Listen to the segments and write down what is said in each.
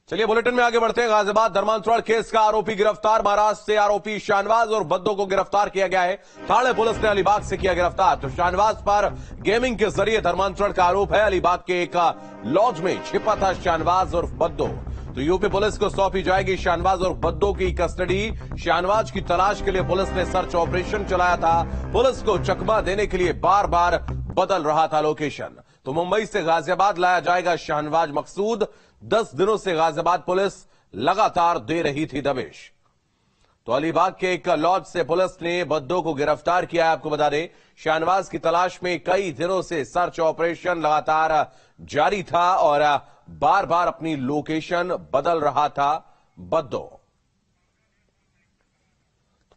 चलिए बुलेटिन में आगे बढ़ते हैं। गाजियाबाद धर्मांतरण केस का आरोपी गिरफ्तार। महाराष्ट्र से आरोपी शाहनवाज और बद्दो को गिरफ्तार किया गया है। थाने पुलिस ने अलीबाग से किया गिरफ्तार। तो शाहनवाज पर गेमिंग के जरिए धर्मांतरण का आरोप है। अलीबाग के एक लॉज में छिपा था शाहनवाज और बद्दो। तो यूपी पुलिस को सौंपी जाएगी शाहनवाज और बद्दो की कस्टडी। शाहनवाज की तलाश के लिए पुलिस ने सर्च ऑपरेशन चलाया था। पुलिस को चकमा देने के लिए बार बार बदल रहा था लोकेशन। तो मुंबई से गाजियाबाद लाया जाएगा शाहनवाज मकसूद। 10 दिनों से गाजियाबाद पुलिस लगातार दे रही थी दबिश। तो अलीबाग के एक लॉज से पुलिस ने बद्दो को गिरफ्तार किया है। आपको बता दें, शाहनवाज की तलाश में कई दिनों से सर्च ऑपरेशन लगातार जारी था और बार बार अपनी लोकेशन बदल रहा था बद्दो।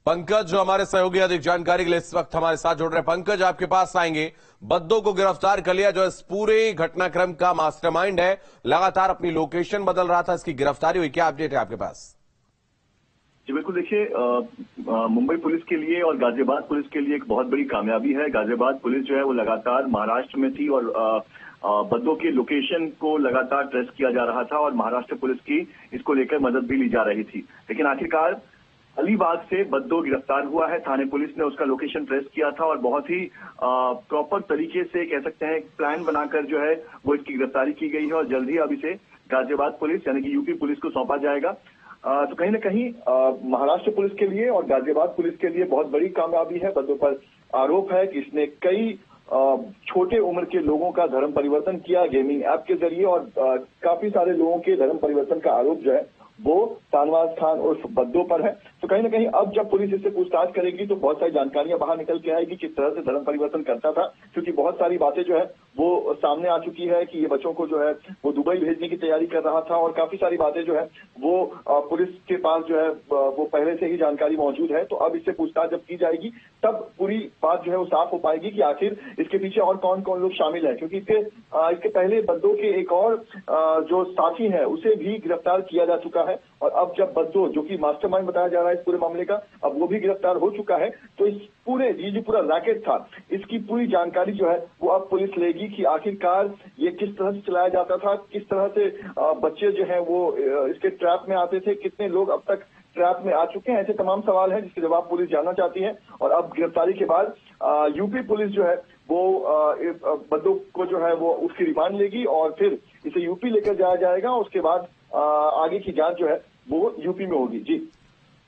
पंकज जो हमारे सहयोगी अधिक जानकारी के लिए इस वक्त हमारे साथ जुड़ रहे हैं। पंकज, आपके पास आएंगे। बद्दो को गिरफ्तार कर लिया जो इस पूरे घटनाक्रम का मास्टरमाइंड है, लगातार अपनी लोकेशन बदल रहा था, इसकी गिरफ्तारी हुई, क्या अपडेट है आपके पास? जी बिल्कुल, देखिए मुंबई पुलिस के लिए और गाजियाबाद पुलिस के लिए एक बहुत बड़ी कामयाबी है। गाजियाबाद पुलिस जो है वो लगातार महाराष्ट्र में थी और बद्दो की लोकेशन को लगातार ट्रेस किया जा रहा था और महाराष्ट्र पुलिस की इसको लेकर मदद भी ली जा रही थी। लेकिन आखिरकार अलीबाग से बद्दो गिरफ्तार हुआ है। थाने पुलिस ने उसका लोकेशन ट्रेस किया था और बहुत ही प्रॉपर तरीके से कह सकते हैं प्लान बनाकर जो है वो इसकी गिरफ्तारी की गई है और जल्द ही अब इसे गाजियाबाद पुलिस यानी कि यूपी पुलिस को सौंपा जाएगा। तो कहीं ना कहीं महाराष्ट्र पुलिस के लिए और गाजियाबाद पुलिस के लिए बहुत बड़ी कामयाबी है। बद्दो पर आरोप है कि इसने कई छोटे उम्र के लोगों का धर्म परिवर्तन किया गेमिंग ऐप के जरिए और काफी सारे लोगों के धर्म परिवर्तन का आरोप जो है वो शाहनवाज खान उर्फ बद्दो पर है। तो कहीं ना कहीं अब जब पुलिस इससे पूछताछ करेगी तो बहुत सारी जानकारियां बाहर निकल के आएगी किस तरह से धर्म परिवर्तन करता था, क्योंकि बहुत सारी बातें जो है वो सामने आ चुकी है कि ये बच्चों को जो है वो दुबई भेजने की तैयारी कर रहा था और काफी सारी बातें जो है वो पुलिस के पास जो है वो पहले से ही जानकारी मौजूद है। तो अब इससे पूछताछ जब की जाएगी तब पूरी बात जो है वो साफ हो पाएगी कि आखिर इसके पीछे और कौन कौन लोग शामिल है, क्योंकि इसके पहले बद्दो के एक और जो साथी है उसे भी गिरफ्तार किया जा चुका है और अब जब बद्दो जो कि मास्टरमाइंड बताया जा रहा है इस पूरे मामले का, अब वो भी गिरफ्तार हो चुका है। तो इस पूरे ये जो पूरा रैकेट था इसकी पूरी जानकारी जो है वो अब पुलिस लेगी कि आखिरकार ये किस तरह से चलाया जाता था, किस तरह से बच्चे जो है वो इसके ट्रैप में आते थे, कितने लोग अब तक ट्रैप में आ चुके हैं, ऐसे तमाम सवाल हैं जिसके जवाब पुलिस जानना चाहती है। और अब गिरफ्तारी के बाद यूपी पुलिस जो है वो बद्दो को जो है वो उसकी रिमांड लेगी और फिर इसे यूपी लेकर जाया जाएगा। उसके बाद आगे की जांच जो है वो यूपी में होगी। जी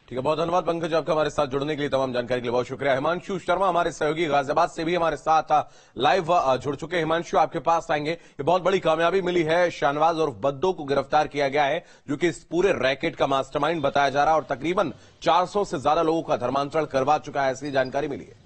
ठीक है, बहुत धन्यवाद पंकज आपका हमारे साथ जुड़ने के लिए, तमाम जानकारी के लिए बहुत शुक्रिया। हिमांशु शर्मा हमारे सहयोगी गाजियाबाद से भी हमारे साथ लाइव जुड़ चुके हैं। हिमांशु, आपके पास आएंगे। ये बहुत बड़ी कामयाबी मिली है, शाहनवाज और बद्दो को गिरफ्तार किया गया है जो कि इस पूरे रैकेट का मास्टरमाइंड बताया जा रहा है और तकरीबन 400 से ज्यादा लोगों का धर्मांतरण करवा चुका है, ऐसी जानकारी मिली है।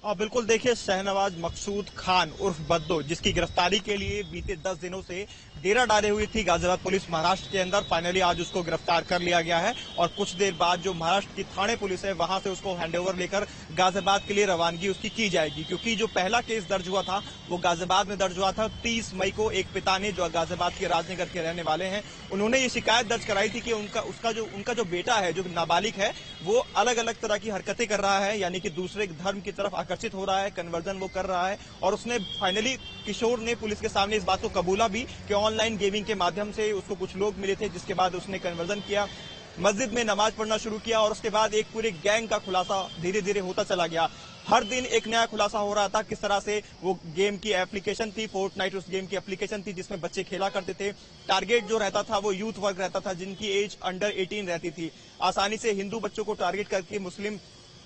बिल्कुल, देखिए शाहनवाज मकसूद खान उर्फ बद्दो जिसकी गिरफ्तारी के लिए बीते 10 दिनों से डेरा डाले हुई थी गाजियाबाद पुलिस महाराष्ट्र के अंदर, फाइनली आज उसको गिरफ्तार कर लिया गया है और कुछ देर बाद जो महाराष्ट्र की थाने पुलिस है वहां से उसको हैंडओवर लेकर गाजियाबाद के लिए रवानगी उसकी की जाएगी। क्योंकि जो पहला केस दर्ज हुआ था वो गाजियाबाद में दर्ज हुआ था 30 मई को। एक पिता ने जो गाजियाबाद के राजनगर के रहने वाले हैं उन्होंने ये शिकायत दर्ज कराई थी कि उनका जो बेटा है जो नाबालिग है वो अलग अलग तरह की हरकतें कर रहा है, यानी कि दूसरे धर्म की तरफ आकर्षित हो रहा है, कन्वर्जन वो कर रहा है। और उसने फाइनली किशोर ने पुलिस के सामने इस बात को कबूला भी कि ऑनलाइन गेमिंग के माध्यम से उसको कुछ लोग मिले थे, जिसके बाद उसने कन्वर्जन किया, मस्जिद में नमाज पढ़ना शुरू किया और उसके बाद एक पूरे गैंग का खुलासा धीरे धीरे होता चला गया। हर दिन एक नया खुलासा हो रहा था किस तरह से वो गेम की एप्लीकेशन थी, फोर्टनाइट उस गेम की एप्लीकेशन थी जिसमें बच्चे खेला करते थे। टारगेट जो रहता था वो यूथ वर्ग रहता था जिनकी एज अंडर 18 रहती थी। आसानी से हिंदू बच्चों को टारगेट करके मुस्लिम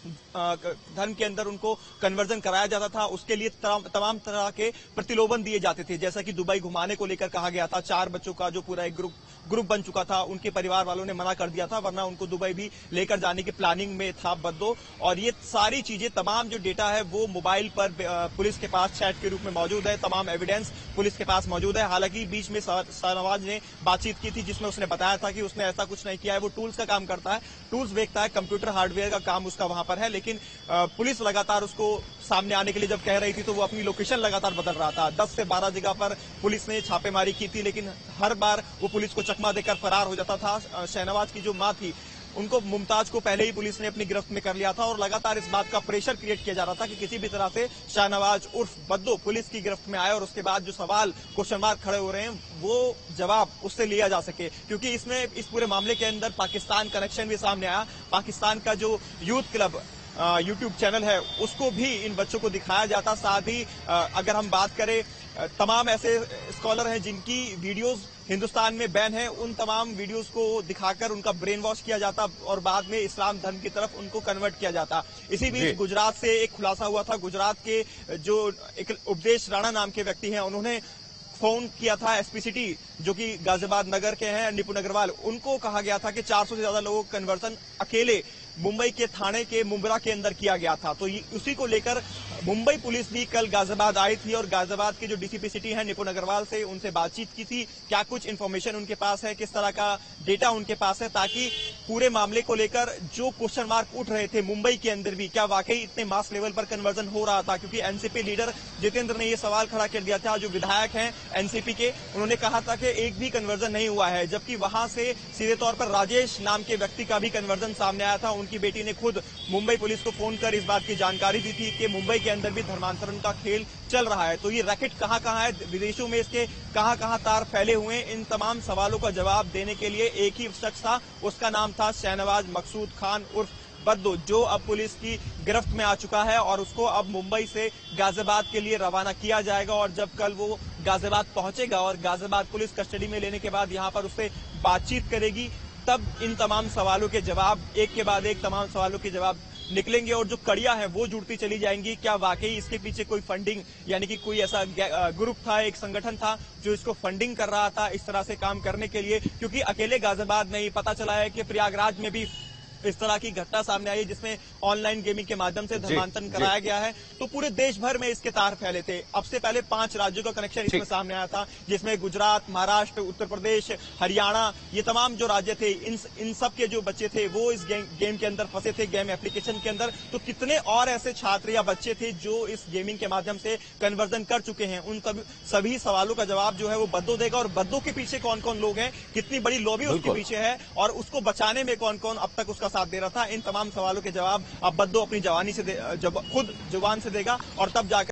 धर्म के अंदर उनको कन्वर्जन कराया जाता था। उसके लिए तमाम तरह के प्रतिलोभन दिए जाते थे, जैसा कि दुबई घुमाने को लेकर कहा गया था। 4 बच्चों का जो पूरा एक ग्रुप बन चुका था, उनके परिवार वालों ने मना कर दिया था, वरना उनको दुबई भी लेकर जाने की प्लानिंग में था बद्दो। और ये सारी चीजें, तमाम जो डेटा है वो मोबाइल पर पुलिस के पास चैट के रूप में मौजूद है, तमाम एविडेंस पुलिस के पास मौजूद है। हालांकि बीच में शाहनवाज ने बातचीत की थी जिसमें उसने बताया था कि उसने ऐसा कुछ नहीं किया है, वो टूल्स का काम करता है, टूल्स बेचता है, कंप्यूटर हार्डवेयर का काम उसका वहां पर है। लेकिन पुलिस लगातार उसको सामने आने के लिए जब कह रही थी तो वो अपनी लोकेशन लगातार बदल रहा था। 10 से 12 जगह पर पुलिस ने छापेमारी की थी, लेकिन हर बार वो पुलिस को चकमा देकर फरार हो जाता था। शाहनवाज की जो मां थी उनको मुमताज को पहले ही पुलिस ने अपनी गिरफ्त में कर लिया था और लगातार इस बात का प्रेशर क्रिएट किया जा रहा था कि किसी भी तरह से शाहनवाज उर्फ बद्दो पुलिस की गिरफ्त में आए और उसके बाद जो सवाल क्वेश्चन मार्क खड़े हो रहे हैं वो जवाब उससे लिया जा सके, क्योंकि इसमें इस पूरे मामले के अंदर पाकिस्तान कनेक्शन भी सामने आया। पाकिस्तान का जो यूथ क्लब यूट्यूब चैनल है उसको भी इन बच्चों को दिखाया जाता। साथ ही अगर हम बात करें तमाम ऐसे स्कॉलर हैं जिनकी वीडियोस हिंदुस्तान में बैन है, उन तमाम वीडियोस को दिखाकर उनका ब्रेन वॉश किया जाता और बाद में इस्लाम धर्म की तरफ उनको कन्वर्ट किया जाता। इसी बीच गुजरात से एक खुलासा हुआ था। गुजरात के जो एक उपदेश राणा नाम के व्यक्ति हैं उन्होंने फोन किया था एसपी जो कि गाजियाबाद नगर के हैं, निपुण अग्रवाल, उनको कहा गया था कि 400 से ज्यादा लोगों का कन्वर्सन अकेले मुंबई के थाने के मुंब्रा के अंदर किया गया था। तो उसी को लेकर मुंबई पुलिस भी कल गाजियाबाद आई थी और गाजियाबाद के जो डीसीपी सिटी है निपुण अग्रवाल से उनसे बातचीत की थी। क्या कुछ इन्फॉर्मेशन उनके पास है, किस तरह का डेटा उनके पास है, ताकि पूरे मामले को लेकर जो क्वेश्चन मार्क उठ रहे थे मुंबई के अंदर भी, क्या वाकई इतने मास लेवल पर कन्वर्जन हो रहा था। क्योंकि एनसीपी लीडर जितेंद्र ने यह सवाल खड़ा कर दिया था, जो विधायक हैं एनसीपी के, उन्होंने कहा था कि एक भी कन्वर्जन नहीं हुआ है, जबकि वहां से सीधे तौर पर राजेश नाम के व्यक्ति का भी कन्वर्जन सामने आया था। उनकी बेटी ने खुद मुंबई पुलिस को फोन कर इस बात की जानकारी दी थी कि मुंबई के अंदर भी धर्मांतरण का खेल चल रहा है। तो ये रैकेट कहां कहां है, विदेशों में इसके कहां कहां तार फैले हुए हैं, इन तमाम सवालों का जवाब देने के लिए एक ही शख्स था, उसका नाम था शाहनवाज मकसूद खान उर्फ बद्दो, जो अब पुलिस की गिरफ्त में आ चुका है और उसको अब मुंबई से गाजियाबाद के लिए रवाना किया जाएगा। और जब कल वो गाजियाबाद पहुंचेगा और गाजियाबाद पुलिस कस्टडी में लेने के बाद यहां पर उससे बातचीत करेगी, तब इन तमाम सवालों के जवाब, एक के बाद एक तमाम सवालों के जवाब निकलेंगे और जो कड़ियां हैं वो जुड़ती चली जाएंगी। क्या वाकई इसके पीछे कोई फंडिंग, यानी कि कोई ऐसा ग्रुप था, एक संगठन था जो इसको फंडिंग कर रहा था इस तरह से काम करने के लिए? क्योंकि अकेले गाजियाबाद नहीं, पता चला है कि प्रयागराज में भी इस तरह की घटना सामने आई जिसमें ऑनलाइन गेमिंग के माध्यम से धर्मांतरण कराया गया है। तो पूरे देश भर में इसके तार फैले थे। अब से पहले 5 राज्यों का कनेक्शन इसमें सामने आया था, जिसमें गुजरात, महाराष्ट्र, उत्तर प्रदेश, हरियाणा, ये तमाम जो राज्य थे, इन सब के जो बच्चे थे वो इस गेम के अंदर फंसे थे, गेम एप्लीकेशन के अंदर। तो कितने और ऐसे छात्र या बच्चे थे जो इस गेमिंग के माध्यम से कन्वर्जन कर चुके हैं? उन सभी सवालों का जवाब जो है वो बद्दो देगा। और बद्दो के पीछे कौन कौन लोग हैं, कितनी बड़ी लॉबी उसके पीछे है और उसको बचाने में कौन कौन अब तक उसका साथ दे रहा था, इन तमाम सवालों के जवाब अब बद्दो अपनी जवानी से खुद जुबान से देगा और तब जाकर